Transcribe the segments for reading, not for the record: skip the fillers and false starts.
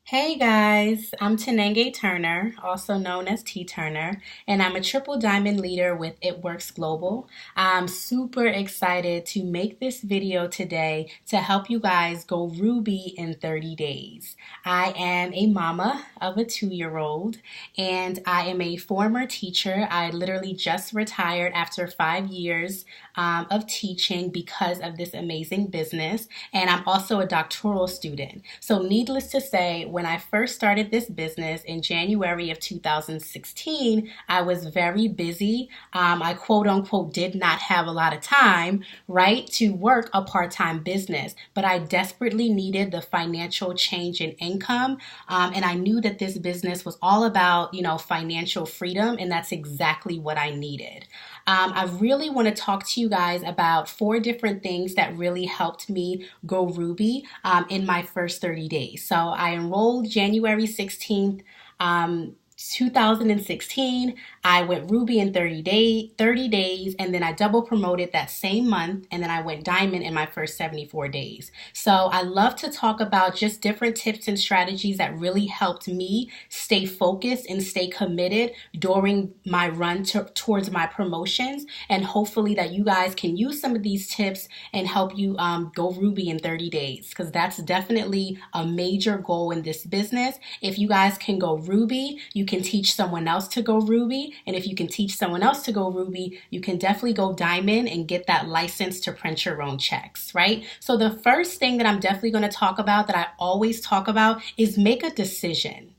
Hey guys, I'm Tenenge Turner, also known as T Turner, and I'm a triple diamond leader with It Works Global. I'm super excited to make this video today to help you guys go Ruby in 30 days. I am a mama of a 2-year-old and I am a former teacher. I literally just retired after 5 years of teaching because of this amazing business, and I'm also a doctoral student. So, needless to say, when I first started this business in January of 2016, I was very busy. I quote unquote did not have a lot of time, right, to work a part time business, but I desperately needed the financial change in income. And I knew that this business was all about, financial freedom, and that's exactly what I needed. I really want to talk to you guys about 4 different things that really helped me go Ruby in my first 30 days. So I enrolled January 16th. 2016, I went Ruby in 30 days, and then I double promoted that same month, and then I went Diamond in my first 74 days. So I love to talk about just different tips and strategies that really helped me stay focused and stay committed during my run towards my promotions, and hopefully that you guys can use some of these tips and help you go Ruby in 30 days, because that's definitely a major goal in this business. If you guys can go Ruby, you can teach someone else to go Ruby. And if you can teach someone else to go Ruby, you can definitely go Diamond and get that license to print your own checks, right? So the first thing that I'm definitely going to talk about, that I always talk about, is make a decision.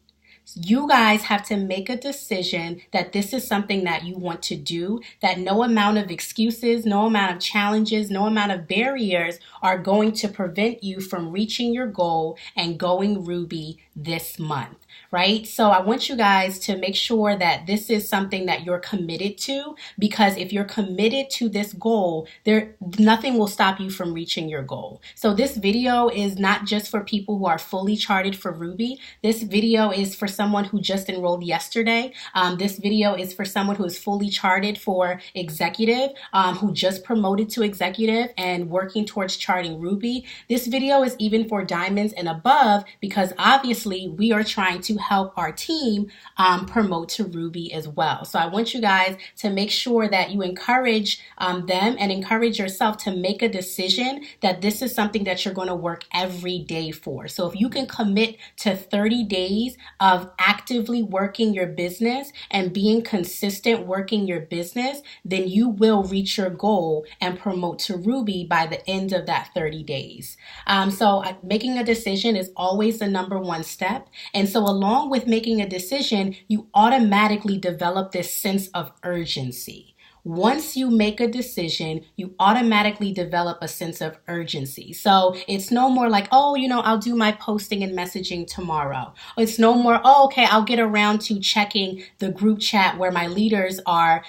You guys have to make a decision that this is something that you want to do, that no amount of excuses, no amount of challenges, no amount of barriers are going to prevent you from reaching your goal and going Ruby this month, right? So I want you guys to make sure that this is something that you're committed to, because if you're committed to this goal, nothing will stop you from reaching your goal. So this video is not just for people who are fully charted for Ruby. This video is for someone who just enrolled yesterday. This video is for someone who is fully charted for executive, who just promoted to executive and working towards charting Ruby. This video is even for diamonds and above, because obviously we are trying to help our team promote to Ruby as well. So I want you guys to make sure that you encourage them and encourage yourself to make a decision that this is something that you're going to work every day for. So if you can commit to 30 days of actively working your business and being consistent working your business, then you will reach your goal and promote to Ruby by the end of that 30 days. So making a decision is always the number one step. And so along with making a decision, you automatically develop this sense of urgency. Once you make a decision, you automatically develop a sense of urgency. So it's no more like, oh, I'll do my posting and messaging tomorrow. It's no more, oh, okay, I'll get around to checking the group chat where my leaders are,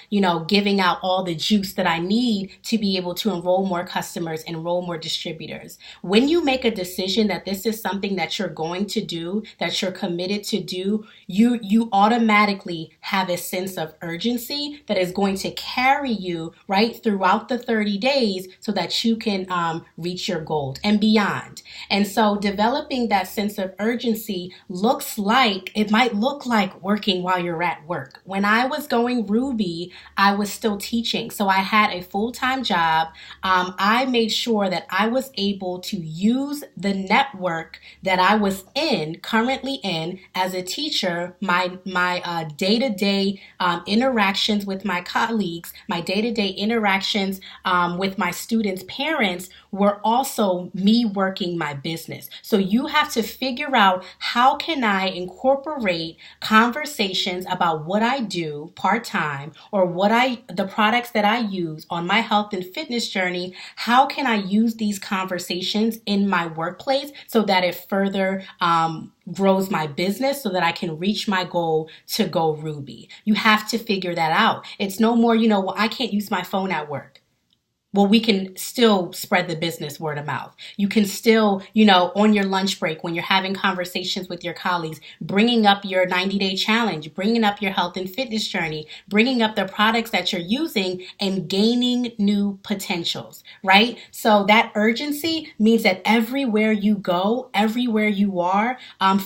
giving out all the juice that I need to be able to enroll more customers, enroll more distributors. When you make a decision that this is something that you're going to do, that you're committed to do, you automatically have a sense of urgency that is going to carry you right throughout the 30 days so that you can reach your goal and beyond. And so developing that sense of urgency might look like working while you're at work. When I was going Ruby, I was still teaching. So I had a full-time job. I made sure that I was able to use the network that I was currently in as a teacher, my day-to-day interactions with my colleagues, my day-to-day interactions with my students' parents were also me working my business. So you have to figure out, how can I incorporate conversations about what I do part-time, or the products that I use on my health and fitness journey. How can I use these conversations in my workplace so that it further grows my business, so that I can reach my goal to go Ruby? You have to figure that out. It's no more, well, I can't use my phone at work. well, we can still spread the business word of mouth. You can still, on your lunch break, when you're having conversations with your colleagues, bringing up your 90-day challenge, bringing up your health and fitness journey, bringing up the products that you're using and gaining new potentials, right? So that urgency means that everywhere you go, everywhere you are,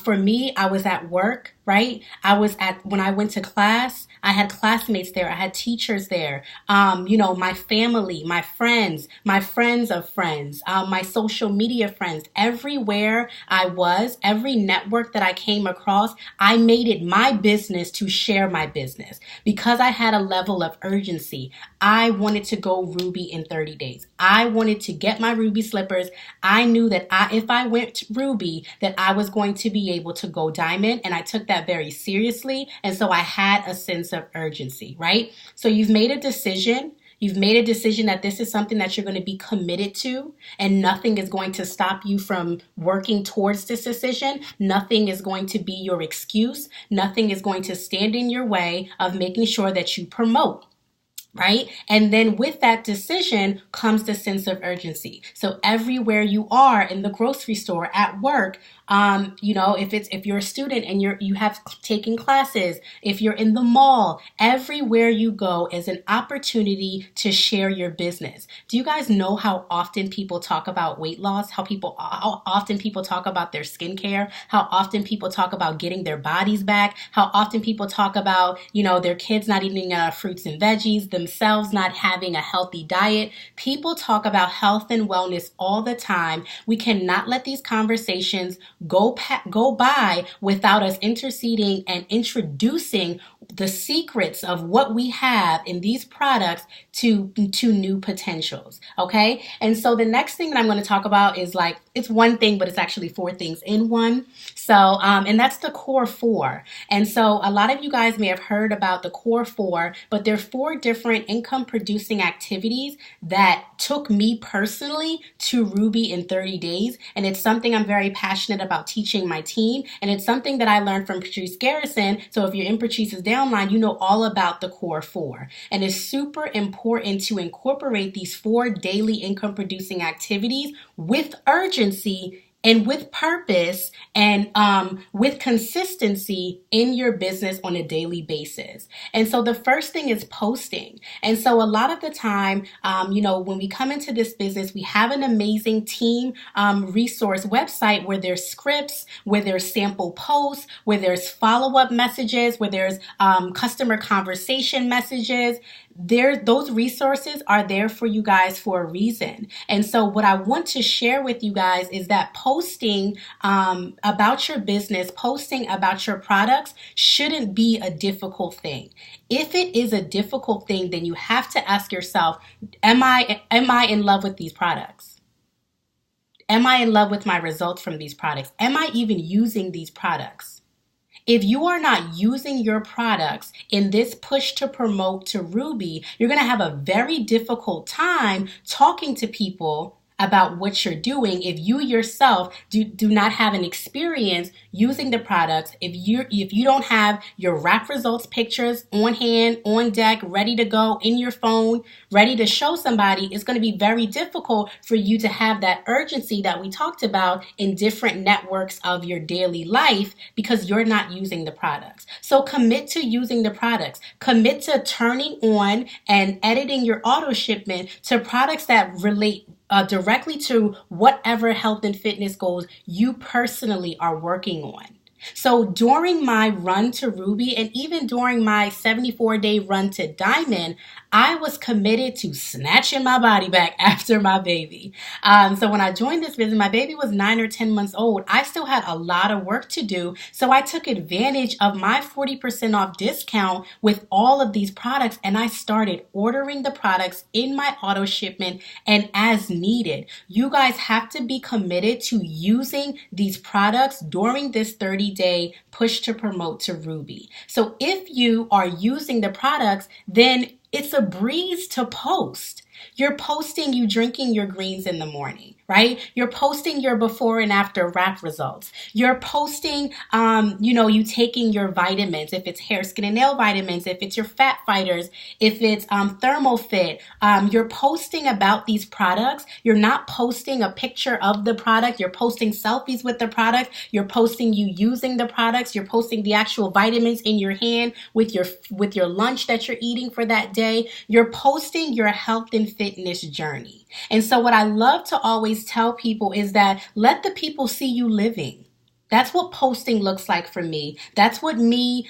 for me, I was at work, right? When I went to class, I had classmates there. I had teachers there. My family, my friends of friends, my social media friends, everywhere I was, every network that I came across, I made it my business to share my business because I had a level of urgency. I wanted to go Ruby in 30 days. I wanted to get my Ruby slippers. I knew that if I went Ruby, that I was going to be able to go diamond, and I took that very seriously. And so I had a sense of urgency, right? So you've made a decision. You've made a decision that this is something that you're going to be committed to, and nothing is going to stop you from working towards this decision. Nothing is going to be your excuse. Nothing is going to stand in your way of making sure that you promote. Right? And then with that decision comes the sense of urgency. So everywhere you are, in the grocery store, at work, if you're a student and you have taken classes, if you're in the mall, everywhere you go is an opportunity to share your business. Do you guys know how often people talk about weight loss? How often people talk about their skincare? How often people talk about getting their bodies back? How often people talk about, their kids not eating enough fruits and veggies, themselves not having a healthy diet? People talk about health and wellness all the time. We cannot let these conversations go by without us interceding and introducing the secrets of what we have in these products to new potentials. Okay. And so the next thing that I'm going to talk about is it's one thing, but it's actually four things in one. So, and that's the core four. And so a lot of you guys may have heard about the core four, but there are four different income producing activities that took me personally to Ruby in 30 days. And it's something I'm very passionate about teaching my team. And it's something that I learned from Patrice Garrison. So if you're in Patrice's downline, you know all about the core four. And it's super important to incorporate these four daily income producing activities with urgency and with purpose and with consistency in your business on a daily basis. And so the first thing is posting. And so a lot of the time, when we come into this business, we have an amazing team resource website where there's scripts, where there's sample posts, where there's follow-up messages, where there's customer conversation messages. Those resources are there for you guys for a reason. And so what I want to share with you guys is that posting about your business, posting about your products shouldn't be a difficult thing. If it is a difficult thing, then you have to ask yourself, am I in love with these products? Am I in love with my results from these products? Am I even using these products? If you are not using your products in this push to promote to Ruby, you're going to have a very difficult time talking to people about what you're doing if you yourself do not have an experience using the products. If you don't have your wrap results pictures on hand, on deck, ready to go in your phone, ready to show somebody, it's going to be very difficult for you to have that urgency that we talked about in different networks of your daily life because you're not using the products. So commit to using the products. Commit to turning on and editing your auto shipment to products that relate directly to whatever health and fitness goals you personally are working on. So during my run to Ruby and even during my 74-day run to Diamond, I was committed to snatching my body back after my baby. So when I joined this business, my baby was 9 or 10 months old. I still had a lot of work to do. So I took advantage of my 40% off discount with all of these products, and I started ordering the products in my auto shipment and as needed. You guys have to be committed to using these products during this 30-day push to promote to Ruby. So if you are using the products, then it's a breeze to post. You're posting you drinking your greens in the morning, right? You're posting your before and after wrap results. You're posting, you taking your vitamins, if it's hair, skin, and nail vitamins, if it's your fat fighters, if it's thermal fit. You're posting about these products. You're not posting a picture of the product. You're posting selfies with the product. You're posting you using the products. You're posting the actual vitamins in your hand with your lunch that you're eating for that day. You're posting your health and fitness journey. And so what I love to always tell people is that let the people see you living. That's what posting looks like for me. That's what me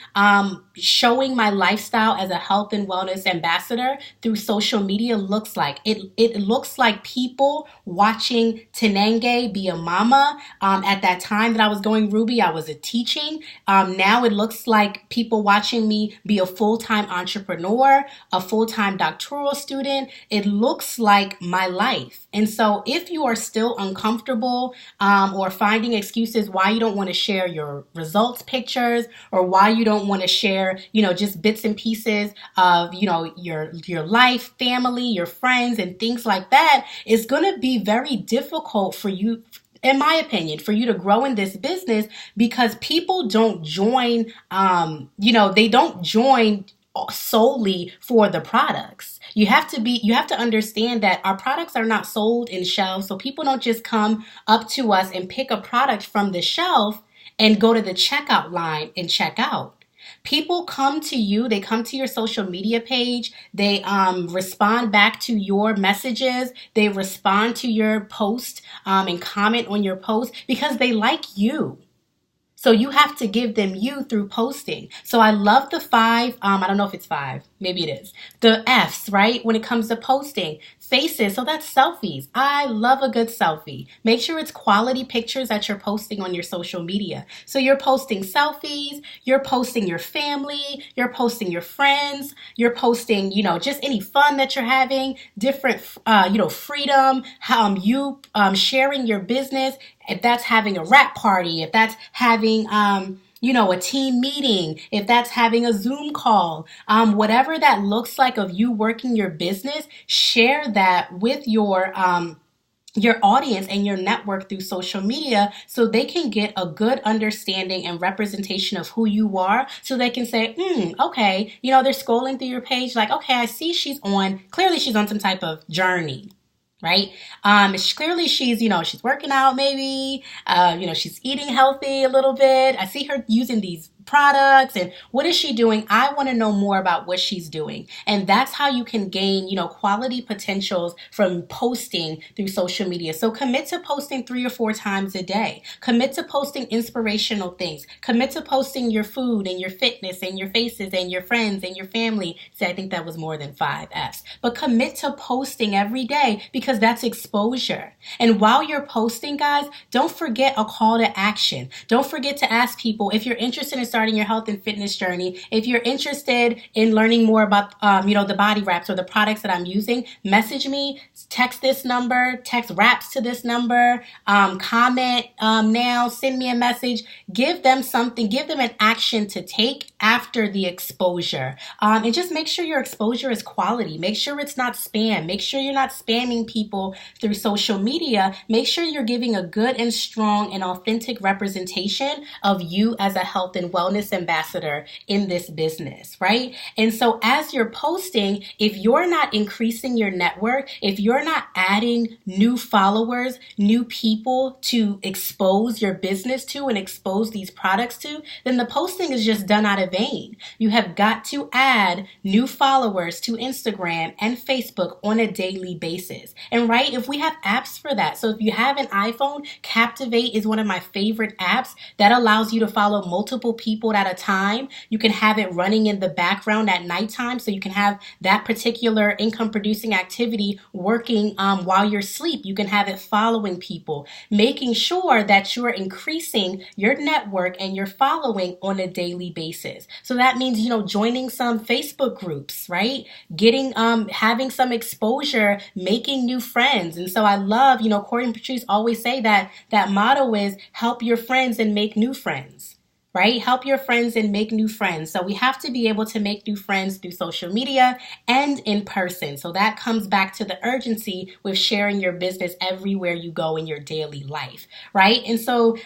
showing my lifestyle as a health and wellness ambassador through social media looks like. It looks like people watching Tenenge be a mama. At that time that I was going Ruby, I was teaching. Now it looks like people watching me be a full-time entrepreneur, a full-time doctoral student. It looks like my life. And so if you are still uncomfortable or finding excuses why you don't want to share your results pictures or why you don't want to share, just bits and pieces of, your life, family, your friends, and things like that, it's going to be very difficult for you, in my opinion, for you to grow in this business because people don't join, they don't join solely for the products. You have to understand that our products are not sold in shelves. So people don't just come up to us and pick a product from the shelf and go to the checkout line and check out. People come to you, they come to your social media page, they respond back to your messages, they respond to your post and comment on your post because they like you. So you have to give them you through posting. So I love the 5, I don't know if it's 5, maybe it is. The F's, right? When it comes to posting. Faces, so that's selfies. I love a good selfie. Make sure it's quality pictures that you're posting on your social media. So you're posting selfies, you're posting your family, you're posting your friends, you're posting, just any fun that you're having, different, freedom, you sharing your business. If that's having a rap party, if that's having, a team meeting, if that's having a Zoom call, whatever that looks like of you working your business, share that with your audience and your network through social media so they can get a good understanding and representation of who you are so they can say, okay, they're scrolling through your page like, okay, I see clearly she's on some type of journey. Right? Clearly she's working out maybe, she's eating healthy a little bit. I see her using these products and what is she doing? I want to know more about what she's doing. And that's how you can gain, quality potentials from posting through social media. So commit to posting 3 or 4 times a day. Commit to posting inspirational things. Commit to posting your food and your fitness and your faces and your friends and your family. See, I think that was more than 5 F's. But commit to posting every day because that's exposure. And while you're posting, guys, don't forget a call to action. Don't forget to ask people if you're interested in starting your health and fitness journey. If you're interested in learning more about, the body wraps or the products that I'm using, message me, text this number, text wraps to this number, comment now, send me a message, give them something, give them an action to take after the exposure. And just make sure your exposure is quality. Make sure it's not spam. Make sure you're not spamming people through social media. Make sure you're giving a good and strong and authentic representation of you as a health and wellness ambassador in this business, right? And so as you're posting, if you're not increasing your network, if you're not adding new followers, new people to expose your business to and expose these products to, then the posting is just done out of vain. You have got to add new followers to Instagram and Facebook on a daily basis. And right, if we have apps for that. So if you have an iPhone, Captivate is one of my favorite apps that allows you to follow multiple people at a time. You can have it running in the background at nighttime, so you can have that particular income producing activity working while you're asleep. You can have it following people, making sure that you're increasing your network and your following on a daily basis. So that means, joining some Facebook groups, right? Getting, having some exposure, making new friends. And so I love, Corey and Patrice always say that motto is help your friends and make new friends. right? Help your friends and make new friends. So we have to be able to make new friends through social media and in person. So that comes back to the urgency with sharing your business everywhere you go in your daily life, right? And so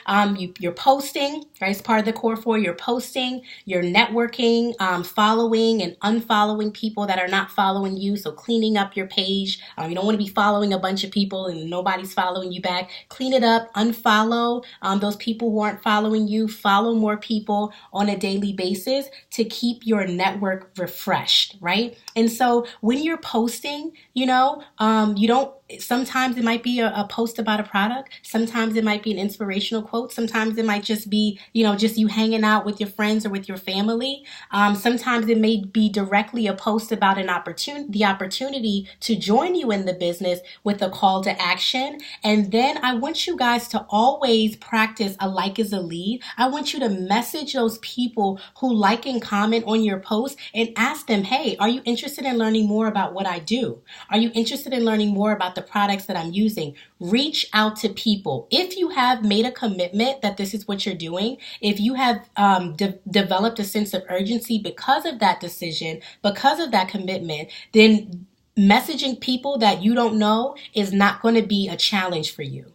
you're posting, right? It's part of the core four. You're posting, you're networking, following and unfollowing people that are not following you. So cleaning up your page. You don't want to be following a bunch of people and nobody's following you back. Clean it up, unfollow those people who aren't following you. Follow more people on a daily basis to keep your network refreshed, right? And so when you're posting, you don't, sometimes it might be a post about a product. Sometimes it might be an inspirational quote. Sometimes it might just be, just you hanging out with your friends or with your family. Sometimes it may be directly a post about the opportunity to join you in the business with a call to action. And then I want you guys to always practice a like is a lead. I want you to message those people who like and comment on your post and ask them, hey, are you interested in learning more about what I do? Are you interested in learning more about the products that I'm using? Reach out to people. If you have made a commitment that this is what you're doing, if you have developed a sense of urgency because of that decision, because of that commitment, then messaging people that you don't know is not going to be a challenge for you.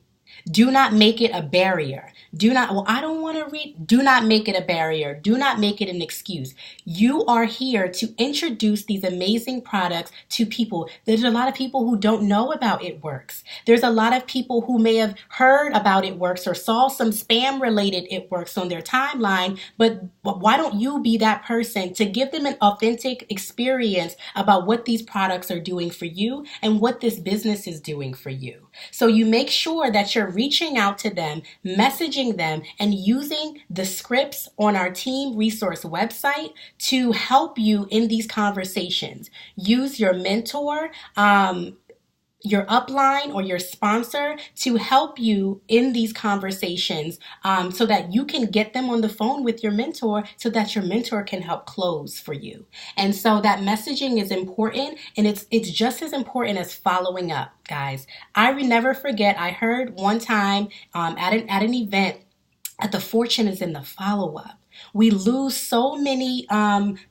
Do not make it a barrier. I don't want to read. Do not make it a barrier. Do not make it an excuse. You are here to introduce these amazing products to people. There's a lot of people who don't know about It Works. There's a lot of people who may have heard about It Works or saw some spam related It Works on their timeline, but why don't you be that person to give them an authentic experience about what these products are doing for you and what this business is doing for you? So you make sure that you're reaching out to them, messaging them, and using the scripts on our team resource website to help you in these conversations. Use your mentor, your upline or your sponsor to help you in these conversations so that you can get them on the phone with your mentor so that your mentor can help close for you. And so that messaging is important, and it's just as important as following up, guys. I will never forget, I heard one time at an event that the fortune is in the follow-up. We lose so many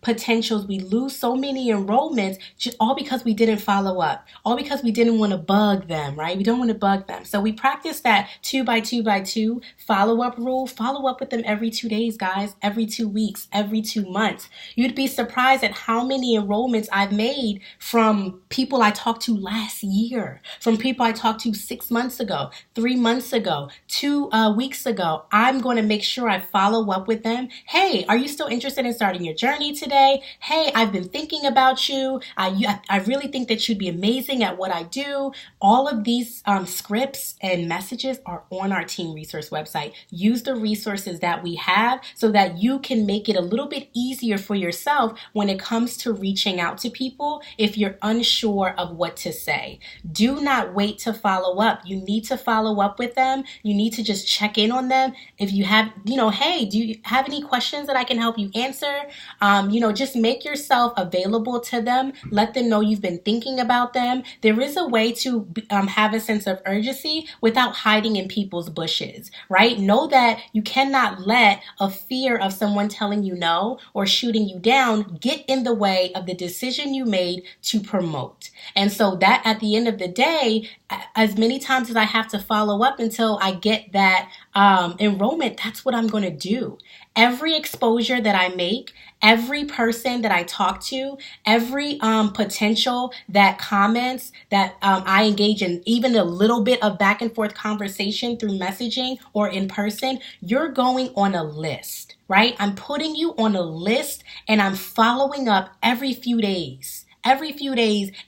potentials. We lose so many enrollments all because we didn't follow up, all because we didn't want to bug them, right? We don't want to bug them. So we practice that 2x2x2 follow-up rule. Follow up with them every 2 days, guys, every 2 weeks, every 2 months. You'd be surprised at how many enrollments I've made from people I talked to last year, from people I talked to 6 months ago, 3 months ago, 2 weeks ago. I'm going to make sure I follow up with them. Hey, are you still interested in starting your journey today? Hey, I've been thinking about you. I really think that you'd be amazing at what I do. All of these scripts and messages are on our team resource website. Use the resources that we have so that you can make it a little bit easier for yourself when it comes to reaching out to people if you're unsure of what to say. Do not wait to follow up. You need to follow up with them. You need to just check in on them. If you have, hey, do you have any questions that I can help you answer? Just make yourself available to them. Let them know you've been thinking about them. There is a way to have a sense of urgency without hiding in people's bushes, right? Know that you cannot let a fear of someone telling you no or shooting you down get in the way of the decision you made to promote. And so that at the end of the day, as many times as I have to follow up until I get that enrollment, that's what I'm going to do. Every exposure that I make, every person that I talk to, every potential that comments, that I engage in even a little bit of back and forth conversation through messaging or in person, you're going on a list, right? I'm putting you on a list and I'm following up every few days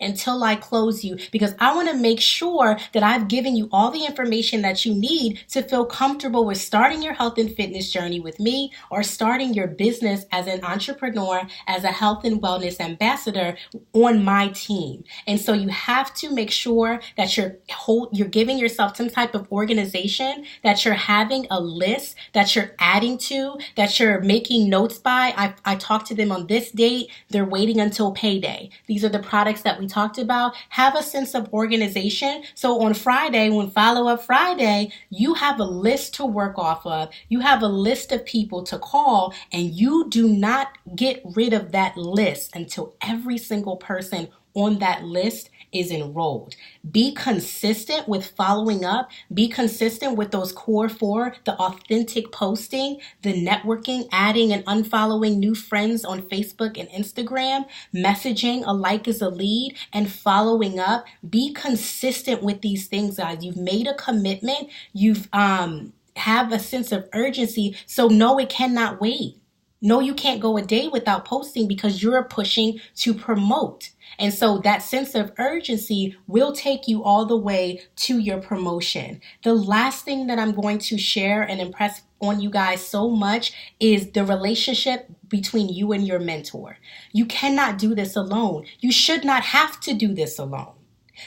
until I close you, because I want to make sure that I've given you all the information that you need to feel comfortable with starting your health and fitness journey with me or starting your business as an entrepreneur, as a health and wellness ambassador on my team. And so you have to make sure that you're giving yourself some type of organization, that you're having a list that you're adding to, that you're making notes by. I talked to them on this date. They're waiting until payday These are the products that we talked about. Have a sense of organization. So on Friday, when Follow-Up Friday, you have a list to work off of. You have a list of people to call, and you do not get rid of that list until every single person on that list is enrolled. Be consistent with following up. Be consistent with those core four, the authentic posting, the networking, adding and unfollowing new friends on Facebook and Instagram, messaging, a like is a lead, and following up. Be consistent with these things, guys. You've made a commitment. You've have a sense of urgency. So no, it cannot wait. No, you can't go a day without posting because you're pushing to promote. And so that sense of urgency will take you all the way to your promotion. The last thing that I'm going to share and impress on you guys so much is the relationship between you and your mentor. You cannot do this alone. You should not have to do this alone.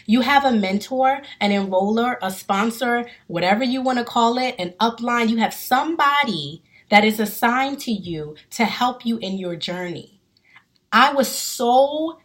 You have a mentor, an enroller, a sponsor, whatever you want to call it, an upline. You have somebody that is assigned to you to help you in your journey. I was so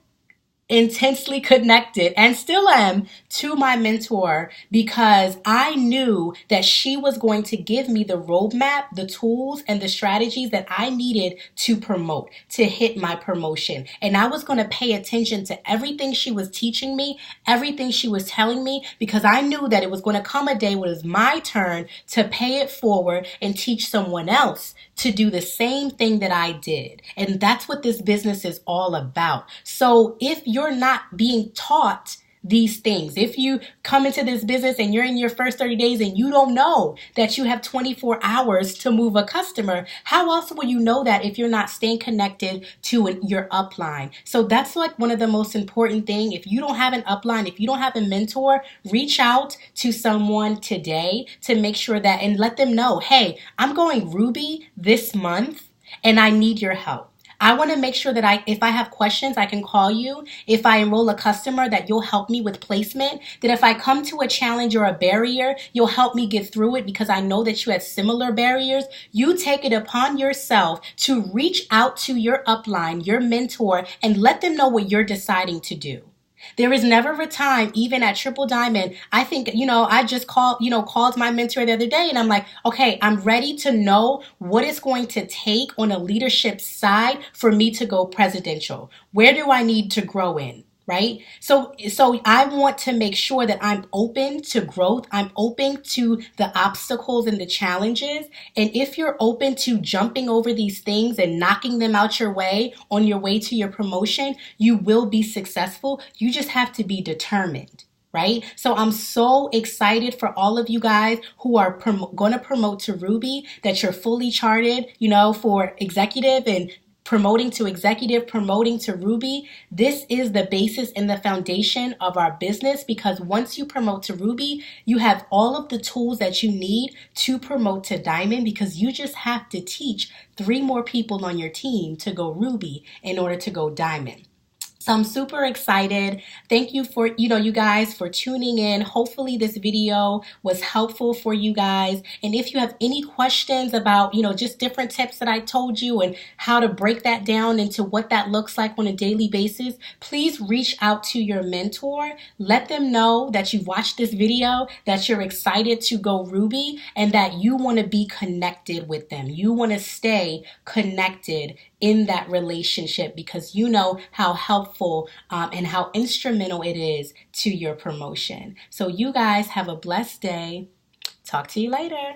intensely connected and still am to my mentor because I knew that she was going to give me the roadmap, the tools, and the strategies that I needed to promote, to hit my promotion. And I was going to pay attention to everything she was teaching me, everything she was telling me, because I knew that it was going to come a day when it was my turn to pay it forward and teach someone else to do the same thing that I did. And that's what this business is all about. So if you're not being taught these things, if you come into this business and you're in your first 30 days and you don't know that you have 24 hours to move a customer, how else will you know that if you're not staying connected to your upline? So that's like one of the most important things. If you don't have an upline, if you don't have a mentor, reach out to someone today to make sure that, and let them know, hey, I'm going Ruby this month and I need your help. I want to make sure that if I have questions, I can call you. If I enroll a customer, that you'll help me with placement. That if I come to a challenge or a barrier, you'll help me get through it because I know that you have similar barriers. You take it upon yourself to reach out to your upline, your mentor, and let them know what you're deciding to do. There is never a time, even at Triple Diamond, I think, I just called my mentor the other day and I'm like, okay, I'm ready to know what it's going to take on a leadership side for me to go presidential. Where do I need to grow in? Right? So I want to make sure that I'm open to growth. I'm open to the obstacles and the challenges. And if you're open to jumping over these things and knocking them out your way on your way to your promotion, you will be successful. You just have to be determined. Right? So I'm so excited for all of you guys who are going to promote to Ruby, that you're fully charted, for executive and promoting to executive, promoting to Ruby. This is the basis and the foundation of our business, because once you promote to Ruby, you have all of the tools that you need to promote to Diamond, because you just have to teach 3 more people on your team to go Ruby in order to go Diamond. So I'm super excited. Thank you for, you guys for tuning in. Hopefully this video was helpful for you guys. And if you have any questions about, just different tips that I told you and how to break that down into what that looks like on a daily basis, please reach out to your mentor. Let them know that you've watched this video, that you're excited to go Ruby, and that you want to be connected with them. You want to stay connected in that relationship because you know how helpful and how instrumental it is to your promotion. So you guys have a blessed day. Talk to you later.